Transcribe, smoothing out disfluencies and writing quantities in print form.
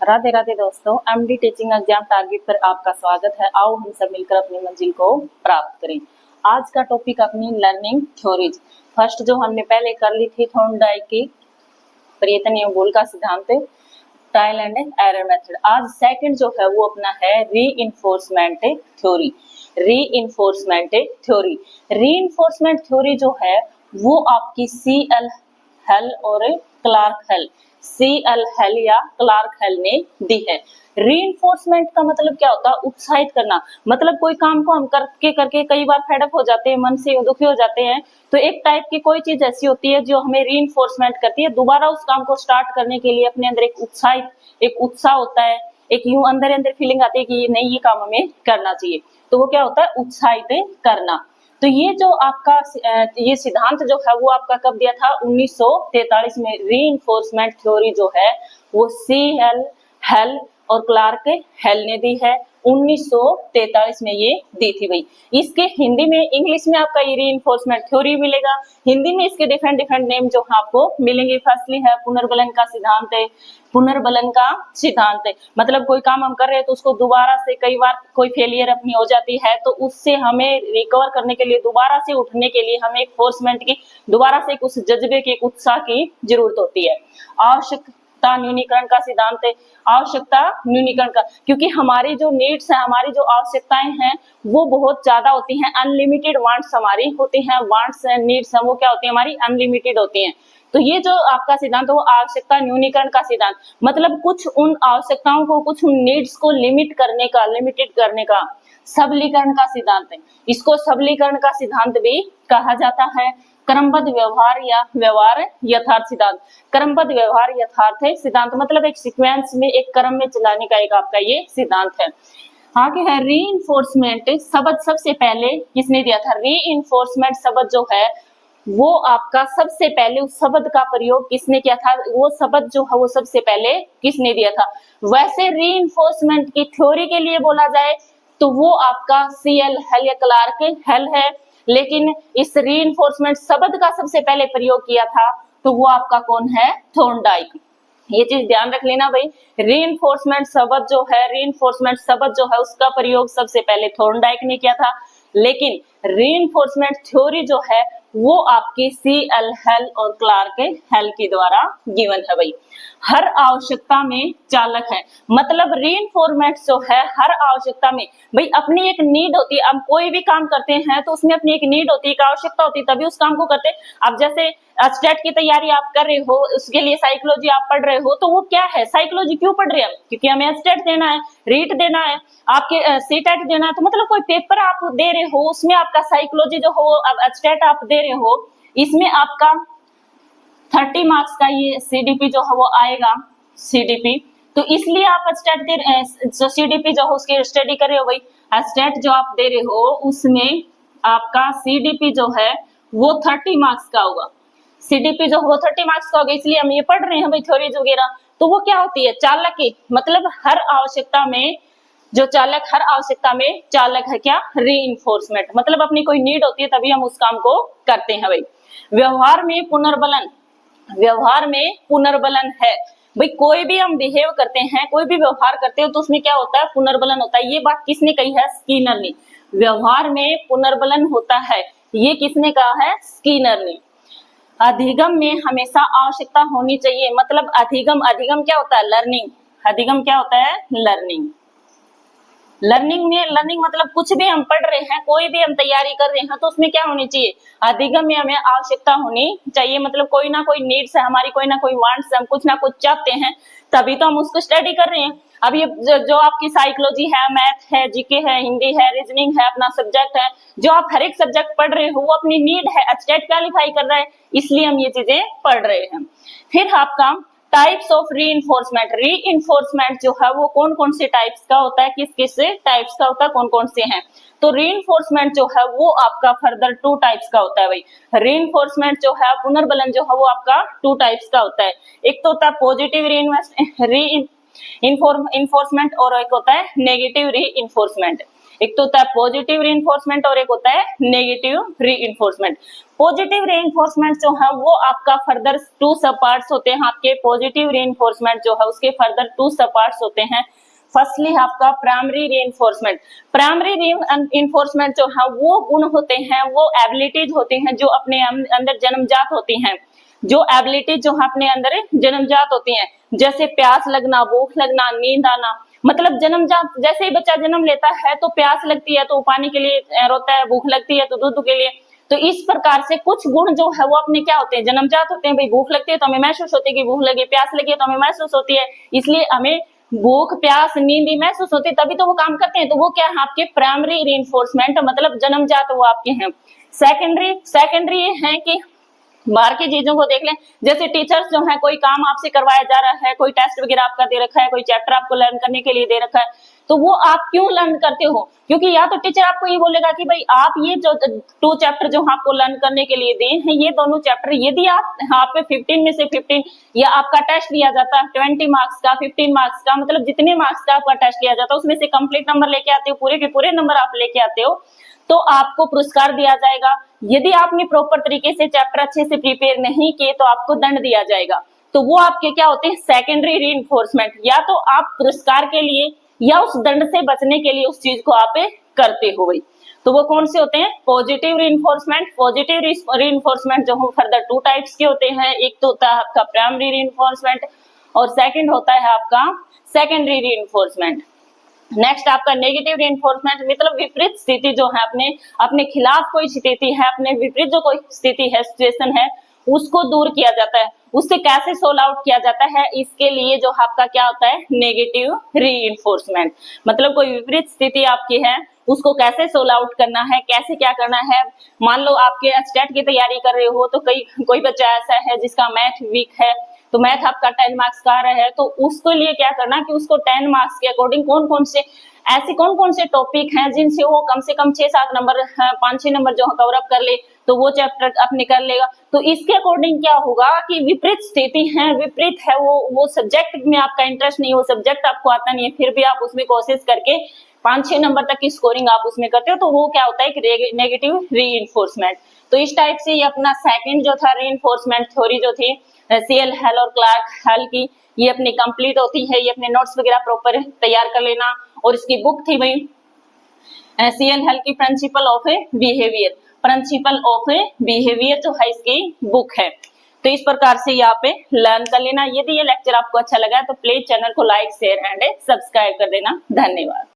राधे राधे दोस्तों, MD teaching exam target पर आपका स्वागत है। आओ हम सब मिलकर अपनी मंजिल को प्राप्त करें। आज का टॉपिक अपनी लर्निंग थ्योरीज। फर्स्ट जो हमने पहले कर ली थी थॉर्नडाइक की प्रयत्न एवं भूल का सिद्धांत, ट्रायल एंड एरर मेथड। आज सेकंड जो है वो अपना है reinforcement theory. Reinforcement theory reinforcement theory जो है वो आपकी CL हेल और क्लार्क हेल, CL हेल या क्लार्क हेल ने दी है। रीइंफोर्समेंट का मतलब क्या होता है? उत्साहित करना। मतलब कोई काम को हम करके करके कई बार फेडअप हो जाते हैं, मन से दुखी हो जाते हैं, तो एक टाइप की कोई चीज ऐसी होती है जो हमें रीइंफोर्समेंट करती है, दोबारा उस काम को स्टार्ट करने के लिए अपने अंदर एक उत्साह होता है, एक यूं अंदर अंदर फीलिंग आती है कि नहीं ये काम हमें करना चाहिए, तो वो क्या होता है? उत्साहित करना। तो ये जो आपका ये सिद्धांत जो है वो आपका कब दिया था? 1943 में। रीइंफोर्समेंट थ्योरी जो है वो CL हेल और क्लार्क हेल ने दी है। 1943 में ये दी थी भाई। इसके हिंदी में, इंग्लिश में आपका ये रीइंफोर्समेंट थ्योरी मिलेगा, हिंदी में इसके डिफरेंट डिफरेंट नेम जो आपको मिलेंगे। फर्स्टली है पुनर्बलन का सिद्धांत है। पुनर्बलन का सिद्धांत है मतलब कोई काम हम कर रहे हैं तो उसको दोबारा से, कई बार कोई फेलियर अपनी हो जाती है तो उससे हमें रिकवर करने के लिए, दोबारा से उठने के लिए हमें एक फोर्समेंट की, दोबारा से उस जज्बे की, उत्साह की जरूरत होती है। आवश्यकता न्यूनीकरण का सिद्धांत है। आवश्यकता न्यूनीकरण का, क्योंकि हमारी जो नीड्स है, हमारी जो आवश्यकताएं हैं वो बहुत ज्यादा होती हैं। अनलिमिटेड वांट्स हमारी होती हैं, वांट्स एंड नीड्स हैं वो क्या होती है? हमारी अनलिमिटेड होती हैं। तो ये जो आपका सिद्धांत है वो आवश्यकता न्यूनीकरण का सिद्धांत, मतलब कुछ उन आवश्यकताओं को, कुछ उन नीड्स को लिमिटेड करने का सबलीकरण का सिद्धांत है। इसको सबलीकरण का सिद्धांत भी कहा जाता है। क्रमबद्ध व्यवहार या व्यवहार यथार्थ सिद्धांत। क्रमबद्ध व्यवहार यथार्थ है सिद्धांत मतलब एक सीक्वेंस में, एक क्रम में चलाने का एक आपका ये सिद्धांत है। आगे है रीइंफोर्समेंट शब्द सबसे पहले किसने दिया था? रीइंफोर्समेंट शब्द जो है वो आपका सबसे पहले, उस शब्द का प्रयोग किसने किया था? वो शब्द जो है वो सबसे पहले किसने दिया था? वैसे रीइंफोर्समेंट की थ्योरी के लिए बोला जाए तो वो आपका CL हेल या क्लार्क हेल है, लेकिन इस रीइंफोर्समेंट शब्द का सबसे पहले प्रयोग किया था तो वो आपका कौन है? थॉर्नडाइक। ये चीज ध्यान रख लेना भाई। रीइंफोर्समेंट शब्द जो है उसका प्रयोग सबसे पहले थॉर्नडाइक ने किया था, लेकिन रीइंफोर्समेंट थ्योरी जो है वो आपकी CL हेल और क्लार्क हेल के द्वारा गिवन है भाई। हर आवश्यकता में चालक है, मतलब रीइंफोर्समेंट जो है हर आवश्यकता में, भाई अपनी एक नीड होती है। अब कोई भी काम करते हैं तो उसमें अपनी एक नीड होती है, एक आवश्यकता होती है, तभी उस काम को करते हैं। अब जैसे स्टेट की तैयारी आप कर रहे हो, उसके लिए साइकोलॉजी आप पढ़ रहे हो, तो वो क्या है? साइकोलॉजी क्यों पढ़ रहे हैं? क्योंकि हमें स्टेट देना है, रीट देना है, आपके सीटेट देना है, तो मतलब कोई पेपर आप दे रहे हो उसमें आपका साइकोलॉजी जो हो, अब स्टेट आप दे रहे हो, इसमें आपका 30 मार्क्स का ये CDP जो है वो आएगा, CDP। तो इसलिए आप स्टेट जो CDP जो हो उसकी स्टडी कर रहे हो भाई। स्टेट जो आप दे रहे हो उसमें आपका CDP जो है वो 30 मार्क्स का होगा। CDP जो वो 30 मार्क्स का होगा, इसलिए हम ये पढ़ रहे हैं भाई थ्योरीज वगैरह। तो वो क्या होती है? चालक की, मतलब हर आवश्यकता में जो चालक, हर आवश्यकता में चालक है क्या? रीइंफोर्समेंट, मतलब अपनी कोई नीड होती है तभी हम उस काम को करते हैं भाई। व्यवहार में पुनर्बलन, व्यवहार में पुनर्बलन है भाई। कोई भी हम बिहेव करते हैं, कोई भी व्यवहार करते हो तो उसमें क्या होता है? पुनर्बलन होता है। ये बात किसने कही है? स्किनर ने। व्यवहार में पुनर्बलन होता है, ये किसने कहा है? स्किनर ने। अधिगम में हमेशा आवश्यकता होनी चाहिए, मतलब अधिगम क्या होता है? लर्निंग। अधिगम क्या होता है? लर्निंग। लर्निंग में, लर्निंग मतलब कुछ भी हम पढ़ रहे हैं, कोई भी हम तैयारी कर रहे हैं तो उसमें क्या होनी चाहिए? अधिगम में हमें आवश्यकता होनी चाहिए, मतलब कोई ना कोई नीड्स है हमारी, कोई ना कोई वांट्स है, हम कुछ ना कुछ चाहते हैं तभी तो हम उसको स्टडी कर रहे हैं। अब ये जो आपकी साइकोलॉजी है, मैथ है, जीके है, हिंदी है, रीजनिंग है, अपना सब्जेक्ट है, जो आप हर एक सब्जेक्ट पढ़ रहे हो वो अपनी नीड है, स्टेट क्वालिफाई कर रहा है, इसलिए हम ये चीजें पढ़ रहे हैं। फिर आपका टाइप्स ऑफ रीइंफोर्समेंट। रीइंफोर्समेंट जो है वो कौन कौन से टाइप्स का होता है, किस किस टाइप्स का होता है, कौन कौन से हैं? तो रीइंफोर्समेंट जो है वो आपका फर्दर 2 टाइप्स का होता है भाई। रीइंफोर्समेंट जो है, पुनर्बलन जो है वो आपका 2 टाइप्स का होता है। एक तो होता है पॉजिटिव रीइंफोर्समेंट और एक होता है नेगेटिव रीइंफोर्समेंट। एक तो होता है पॉजिटिव रीइंफोर्समेंट और एक होता है नेगेटिव रीइंफोर्समेंट। पॉजिटिव रीइंफोर्समेंट जो है वो आपका फर्दर 2 सब पार्ट्स होते हैं आपके। पॉजिटिव रीइंफोर्समेंट जो है उसके फर्दर 2 सब पार्ट्स होते हैं। फर्स्टली आपका प्राइमरी रीइंफोर्समेंट। प्राइमरी रीइंफोर्समेंट जो है वो गुण होते हैं, वो एबिलिटीज होती हैं जो अपने अंदर जन्मजात होती हैं, जो एबिलिटीज जो अपने अंदर जन्मजात होती हैं, जैसे प्यास लगना, भूख लगना, नींद आना। मतलब जन्मजात, जैसे ही बच्चा जन्म लेता है तो प्यास लगती है तो पानी के लिए रोता है, भूख लगती है तो दूध के लिए। तो इस प्रकार से कुछ गुण जो है वो अपने क्या होते हैं, जन्मजात होते हैं। भाई भूख लगती है तो हमें महसूस होती है कि भूख लगी, प्यास लगी है तो हमें महसूस होती है, इसलिए हमें भूख प्यास नींद भी महसूस होती है, तभी तो वो काम करते हैं। तो वो क्या है आपके प्राइमरी रीइंफोर्समेंट, मतलब जन्मजात वो आपके हैं। सेकेंडरी है कि बाहर की चीजों को देख लें, जैसे टीचर्स जो है कोई काम आपसे करवाया जा रहा है, कोई टेस्ट वगैरह आपका दे रखा है, कोई चैप्टर आपको लर्न करने के लिए दे रखा है, तो वो आप क्यों लर्न करते हो? क्योंकि या तो टीचर आपको ये बोलेगा कि भाई आप ये जो 2 चैप्टर जो आपको लर्न करने के लिए दिए हैं, ये दोनों चैप्टर यदि आप पे 15 में से 15 या आपका टेस्ट लिया जाता है 20 मार्क्स का, 15 मार्क्स का, मतलब जितने मार्क्स का आपका टेस्ट लिया जाता है उसमें से कंप्लीट नंबर लेके आते हो, पूरे के पूरे नंबर आप लेके आते हो, तो आपको पुरस्कार दिया जाएगा। यदि आपने प्रॉपर तरीके से चैप्टर अच्छे से प्रिपेयर नहीं किए तो आपको दंड दिया जाएगा। तो वो आपके क्या होते हैं, सेकेंडरी रीइंफोर्समेंट। या तो आप पुरस्कार के लिए या उस दंड से बचने के लिए उस चीज को आप करते हो भाई। तो वो कौन से होते हैं, पॉजिटिव रीइंफोर्समेंट। पॉजिटिव रीइंफोर्समेंट जो फर्दर 2 टाइप्स के होते हैं, एक तो होता है आपका प्राइमरी रीइंफोर्समेंट और सेकंड होता है आपका सेकेंडरी रीइंफोर्समेंट। नेक्स्ट आपका नेगेटिव रीइंफोर्समेंट, मतलब विपरीत स्थिति जो है, अपने खिलाफ कोई स्थिति है, अपने विपरीत जो कोई स्थिति है, सिचुएशन है, उसको दूर किया जाता है। उससे कैसे सोल्व आउट किया जाता है, इसके लिए जो आपका क्या होता है, नेगेटिव रीइंफोर्समेंट। मतलब कोई विपरीत स्थिति आपकी है, उसको कैसे सोल्व आउट करना है, कैसे क्या करना है। मान लो आपके स्टेट की तैयारी कर रहे हो, तो कोई बच्चा ऐसा है जिसका मैथ वीक है, तो मैथ आपका 10 मार्क्स का आ रहा है, तो उसके लिए क्या करना कि उसको 10 मार्क्स के अकॉर्डिंग कौन कौन से टॉपिक हैं जिनसे वो कम से कम 6-7 नंबर 5-6 नंबर जो कवर अप कर ले, तो वो चैप्टर अपने कर लेगा। तो इसके अकॉर्डिंग क्या होगा कि विपरीत स्थिति है, विपरीत है, वो सब्जेक्ट में आपका इंटरेस्ट नहीं, वो सब्जेक्ट आपको आता नहीं है, फिर भी आप उसमें कोशिश करके 5-6 नंबर तक की स्कोरिंग आप उसमें करते हो, तो वो क्या होता है कि नेगेटिव रीइंफोर्समेंट। तो इस टाइप से ये अपना सेकंड जो था रीइंफोर्समेंट थ्योरी जो थी सीएल हेल और क्लार्क हेल की, ये अपनी कंप्लीट होती है। ये अपने नोट्स वगैरह प्रॉपर तैयार कर लेना। और इसकी बुक थी भाई सीएल हेल की principle of A behaviour, principle of A behaviour जो है इसकी बुक है। तो इस प्रकार से यहाँ पे लर्न कर लेना। यदि ये लेक्चर आपको अच्छा लगा है तो प्लीज चैनल को लाइक शेयर एंड सब्सक्राइब कर देना। धन्यवाद।